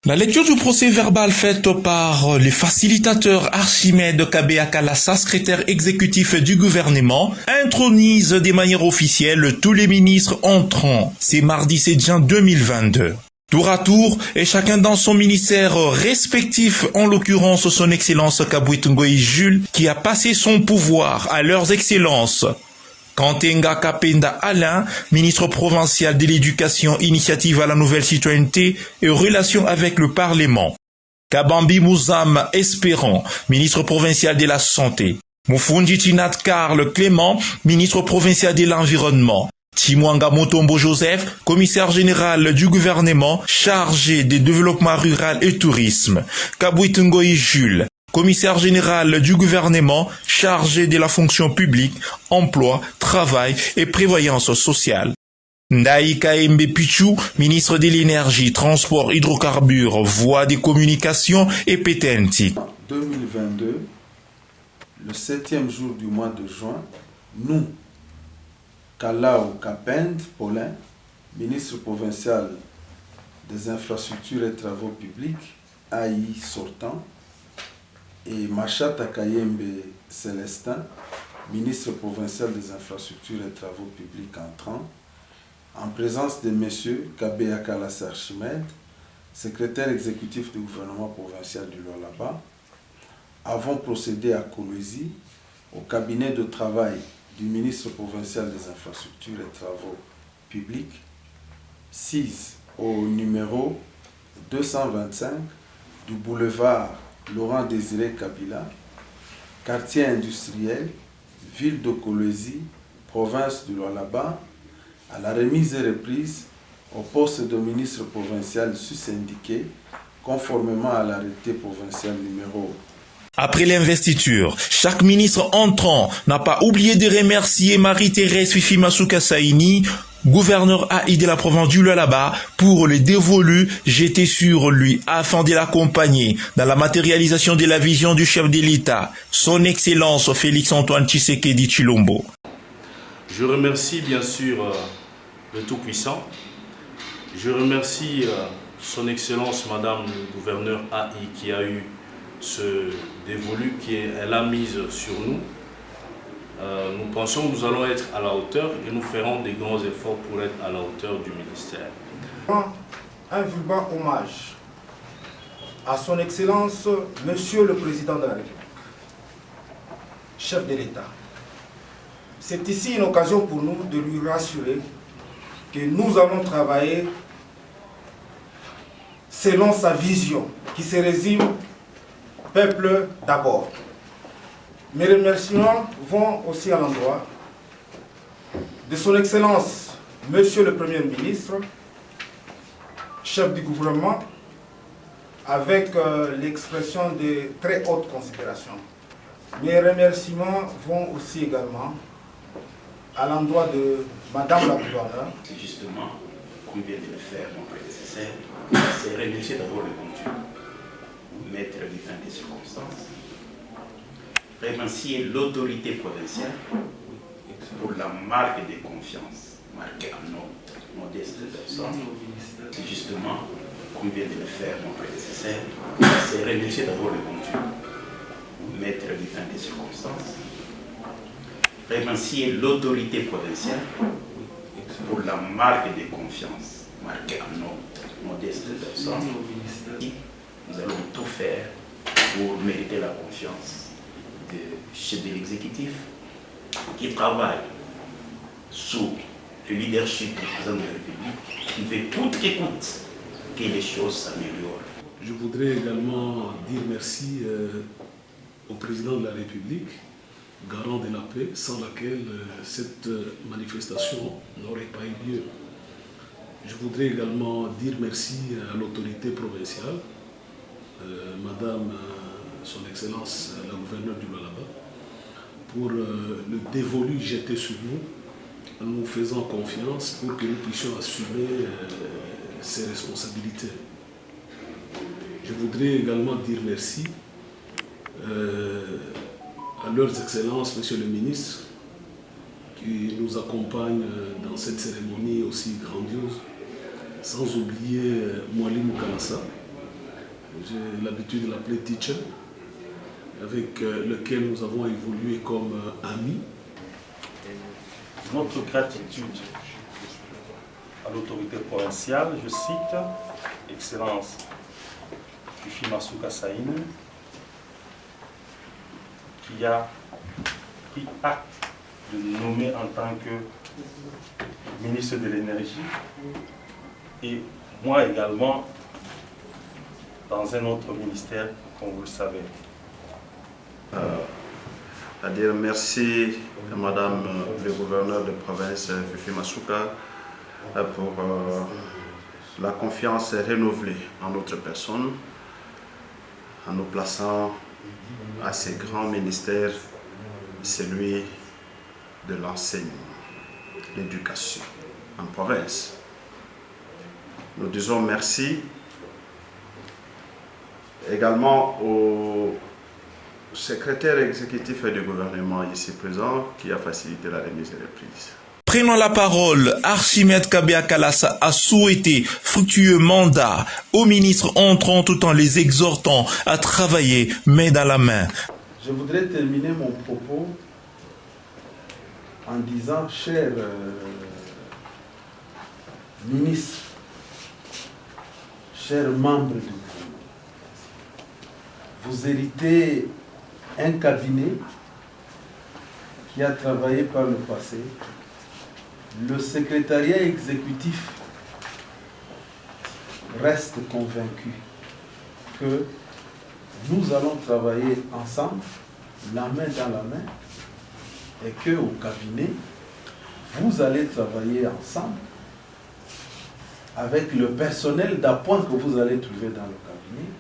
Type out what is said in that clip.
La lecture du procès verbal faite par les facilitateurs Archimède Kabeakalassa, secrétaire exécutif du gouvernement, intronise de manière officielle tous les ministres entrants. C'est mardi 7 juin 2022. Tour à tour, et chacun dans son ministère respectif, en l'occurrence son excellence Kabouit Ngoï Jules, qui a passé son pouvoir à leurs excellences. Kantenga Kapenda Alain, ministre provincial de l'Éducation, initiative à la nouvelle citoyenneté et relations avec le Parlement. Kabambi Mouzam Espérant, ministre provincial de la Santé. Moufundi Tinat Karl Clément, ministre provincial de l'Environnement. Timwanga Motombo Joseph, commissaire général du gouvernement chargé des développements rural et tourisme. Kabouit Ngoï Jules, commissaire général du gouvernement chargé de la fonction publique, emploi, travail et prévoyance sociale. Ndaï Kaembe Pichou, ministre de l'énergie, transport, hydrocarbures, voies de communication et pétentique. 2022, le 7e jour du mois de juin, nous, Kalao Kapend Paulin, ministre provincial des infrastructures et travaux publics, AI sortant, et Machata Kayembe Célestin, ministre provincial des infrastructures et travaux publics entrant, en présence de M. Kabeakalassa Archimède, secrétaire exécutif du gouvernement provincial du Lualaba, avons procédé à Kolwezi, au cabinet de travail du ministre provincial des infrastructures et travaux publics, 6 au numéro 225 du boulevard Laurent Désiré Kabila, quartier industriel, ville de Kolwezi, province du Lualaba, à la remise et reprise au poste de ministre provincial sus-syndiqué, conformément à l'arrêté provincial numéro. Après l'investiture, chaque ministre entrant n'a pas oublié de remercier Marie-Thérèse Fifi Masuka Saini, gouverneur AI de la province du Lualaba, pour le dévolu jeté sur lui afin de l'accompagner dans la matérialisation de la vision du chef de l'État, son Excellence Félix-Antoine Tshisekedi Tshilombo. Je remercie bien sûr le Tout-Puissant. Je remercie son Excellence Madame le gouverneur AI qui a eu ce dévolu qu'elle a mise sur nous. Nous pensons que nous allons être à la hauteur et nous ferons des grands efforts pour être à la hauteur du ministère. Un vibrant hommage à son Excellence, Monsieur le Président de la République, chef de l'État. C'est ici une occasion pour nous de lui rassurer que nous allons travailler selon sa vision qui se résume peuple d'abord. Mes remerciements vont aussi à l'endroit de son Excellence, Monsieur le Premier ministre, chef du gouvernement, avec l'expression de très haute considération. Mes remerciements vont aussi également à l'endroit de Madame la gouverneure. Justement, comme vient de le faire mon prédécesseur, c'est remercier d'abord le bon Dieu, mettre du temps des circonstances, remercier l'autorité provinciale pour la marque de confiance marquée en notre modeste personne. Justement, comme vient de le faire mon prédécesseur, c'est remercier d'abord le bon Dieu, mettre du temps des circonstances, remercier l'autorité provinciale pour la marque de confiance marquée en notre modeste personne. Nous allons tout faire pour mériter la confiance du chef de l'exécutif qui travaille sous le leadership du président de la République, qui fait coûte que coûte que les choses s'améliorent. Je voudrais également dire merci au président de la République, garant de la paix, sans laquelle cette manifestation n'aurait pas eu lieu. Je voudrais également dire merci à l'autorité provinciale, Madame son Excellence la gouverneure du Lualaba, pour le dévolu jeté sur nous, en nous faisant confiance pour que nous puissions assumer ces responsabilités. Je voudrais également dire merci à leurs excellences, Monsieur le ministre, qui nous accompagnent dans cette cérémonie aussi grandiose, sans oublier Moualim Kalassa, j'ai l'habitude de l'appeler teacher, avec lequel nous avons évolué comme amis. Notre gratitude à l'autorité provinciale, je cite, Excellence Fifi Masuka Saïne, qui a pris acte de nous nommer en tant que ministre de l'énergie et moi également dans un autre ministère, comme vous le savez. À dire merci à Madame le gouverneur de province Fifi Masuka pour la confiance renouvelée en notre personne, en nous plaçant à ces grands ministères, celui de l'enseignement, l'éducation en province. Nous disons merci également au secrétaire exécutif du gouvernement ici présent qui a facilité la remise et reprise. Prenant la parole, Archimède Kabea Kalassa a souhaité fructueux mandat aux ministres entrants tout en les exhortant à travailler main dans la main. Je voudrais terminer mon propos en disant, chers ministres, chers membres du gouvernement, vous héritez un cabinet qui a travaillé par le passé. Le secrétariat exécutif reste convaincu que nous allons travailler ensemble, la main dans la main, et qu'au cabinet, vous allez travailler ensemble avec le personnel d'appoint que vous allez trouver dans le cabinet.